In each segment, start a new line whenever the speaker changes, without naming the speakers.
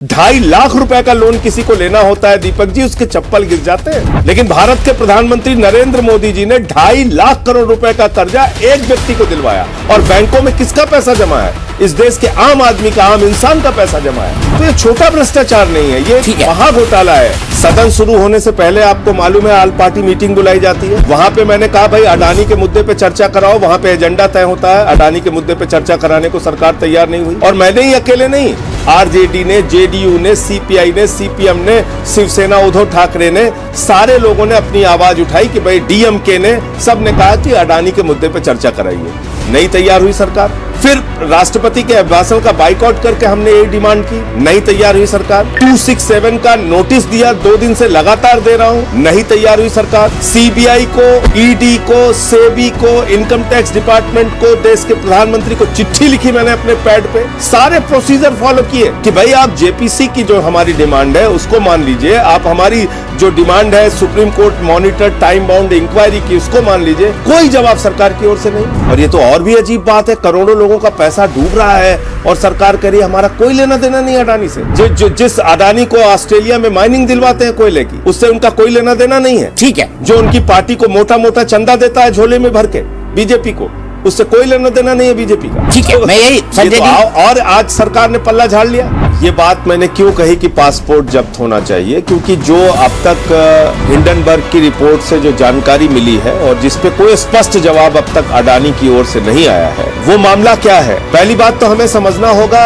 2.5 लाख रुपए का लोन किसी को लेना होता है दीपक जी, उसके चप्पल गिर जाते हैं। लेकिन भारत के प्रधानमंत्री नरेंद्र मोदी जी ने 2.5 लाख करोड़ रुपए का कर्जा एक व्यक्ति को दिलवाया। और बैंकों में किसका पैसा जमा है? इस देश के आम आदमी का, आम इंसान का पैसा जमा है। तो ये छोटा भ्रष्टाचार नहीं है, ये महा घोटाला है। सदन शुरू होने से पहले आपको मालूम है ऑल पार्टी मीटिंग बुलाई जाती है। वहां पे मैंने कहा भाई अडानी के मुद्दे पे चर्चा कराओ, वहां पे एजेंडा तय होता है। अडानी के मुद्दे पे चर्चा कराने को सरकार तैयार नहीं हुई। और मैंने ही अकेले नहीं, आरजेडी ने, जेडीयू ने, सीपीआई ने, सीपीएम ने, शिवसेना, उद्धव ठाकरे ने, सारे लोगों ने अपनी आवाज उठाई कि भाई डीएमके ने, सब ने कहा कि अडानी के मुद्दे पे चर्चा कराइए। नहीं तैयार हुई सरकार। फिर राष्ट्रपति के अभिभाषण का बाइकआउट करके हमने ये डिमांड की, नहीं तैयार हुई सरकार। 267 का नोटिस दिया, 2 दिन से लगातार दे रहा हूं, नहीं तैयार हुई सरकार। सीबीआई को, ईडी को, सेबी को, इनकम टैक्स डिपार्टमेंट को, देश के प्रधानमंत्री को चिट्ठी लिखी मैंने अपने पैड पे, सारे प्रोसीजर फॉलो किए कि भाई आप जेपीसी की जो हमारी डिमांड है उसको मान लीजिए, आप हमारी जो डिमांड है supreme court monitor time bound inquiry की उसको मान लीजिए। कोई जवाब सरकार की ओर से नहीं। और ये तो और भी अजीब बात है, करोड़ों लोगों का पैसा डूब रहा है और सरकार कह रही है हमारा कोई लेना देना नहीं अडानी से। जिस अडानी को ऑस्ट्रेलिया में माइनिंग दिलवाते हैं कोयले की, उससे उनका कोई लेना देना नहीं है। ठीक है, जो उनकी पार्टी को मोटा मोटा चंदा देता है झोले में भर के बीजेपी को, उससे कोई लेना देना नहीं है बीजेपी का। ठीक है, मैं यही तो और आज सरकार ने पल्ला झाड़ लिया। ये बात मैंने क्यों कही कि पासपोर्ट जब्त होना चाहिए, क्योंकि जो अब तक हिंडनबर्ग की रिपोर्ट से जो जानकारी मिली है और जिसपे कोई स्पष्ट जवाब अब तक अडानी की ओर से नहीं आया है, वो मामला क्या है। पहली बात तो हमें समझना होगा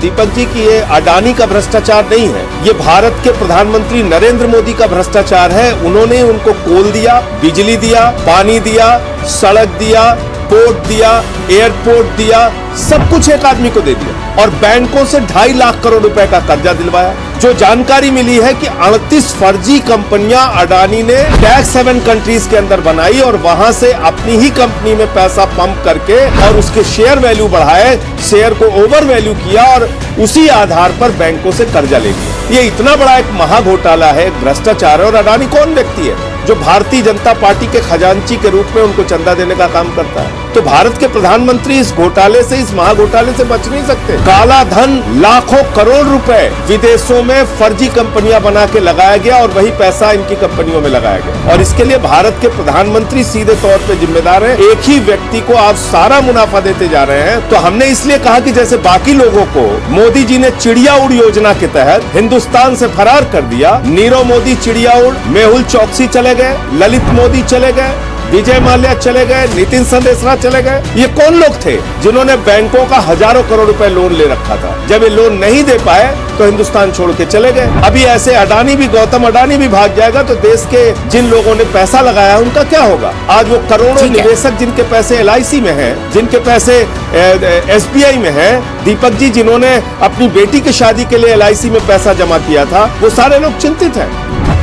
दीपक जी कि ये अडानी का भ्रष्टाचार नहीं है, ये भारत के प्रधानमंत्री नरेंद्र मोदी का भ्रष्टाचार है। उन्होंने उनको कोल दिया, बिजली दिया, पानी दिया, सड़क दिया, पोर्ट दिया, एयरपोर्ट दिया, सब कुछ एक आदमी को दे दिया और बैंकों से 2.5 लाख करोड़ रुपए का कर्जा दिलवाया। जो जानकारी मिली है कि 38 फर्जी कंपनियां अडानी ने टैक्स हेवन कंट्रीज के अंदर बनाई और वहां से अपनी ही कंपनी में पैसा पंप करके और उसके शेयर वैल्यू बढ़ाए, शेयर को ओवर वैल्यू किया और उसी आधार पर बैंकों से कर्जा ले लिया। ये इतना बड़ा एक महा घोटाला है, भ्रष्टाचार है। और अडानी कौन व्यक्ति है जो भारतीय जनता पार्टी के खजांची के रूप में उनको चंदा देने का काम करता है? तो भारत के प्रधानमंत्री इस घोटाले से, इस महाघोटाले से बच नहीं सकते। काला धन लाखों करोड़ रुपए विदेशों में फर्जी कंपनियां बना के लगाया गया और वही पैसा इनकी कंपनियों में लगाया गया। और इसके लिए भारत के प्रधानमंत्री सीधे तौर पे जिम्मेदार हैं। एक ही व्यक्ति को आप सारा मुनाफा देते जा रहे हैं। तो हमने इसलिए कहा कि जैसे बाकी लोगों को मोदी जी ने चिड़िया उड़ योजना के तहत हिंदुस्तान से फरार कर दिया, नीरव मोदी चिड़िया उड़, मेहुल चौकसी चले गए, ललित मोदी चले गए, विजय माल्या चले गए, नितिन संदेशरा चले गए। ये कौन लोग थे जिन्होंने बैंकों का हजारों करोड़ रुपए लोन ले रखा था? जब ये लोन नहीं दे पाए तो हिंदुस्तान छोड़ के चले गए। अभी ऐसे अडानी भी, गौतम अडानी भी भाग जाएगा तो देश के जिन लोगों ने पैसा लगाया उनका क्या होगा? आज वो करोड़ों निवेशक जिनके पैसे LIC में हैं, जिनके पैसे SBI में हैं, दीपक जी जिन्होंने अपनी बेटी की शादी के लिए LIC में पैसा जमा किया था, वो सारे लोग चिंतित हैं।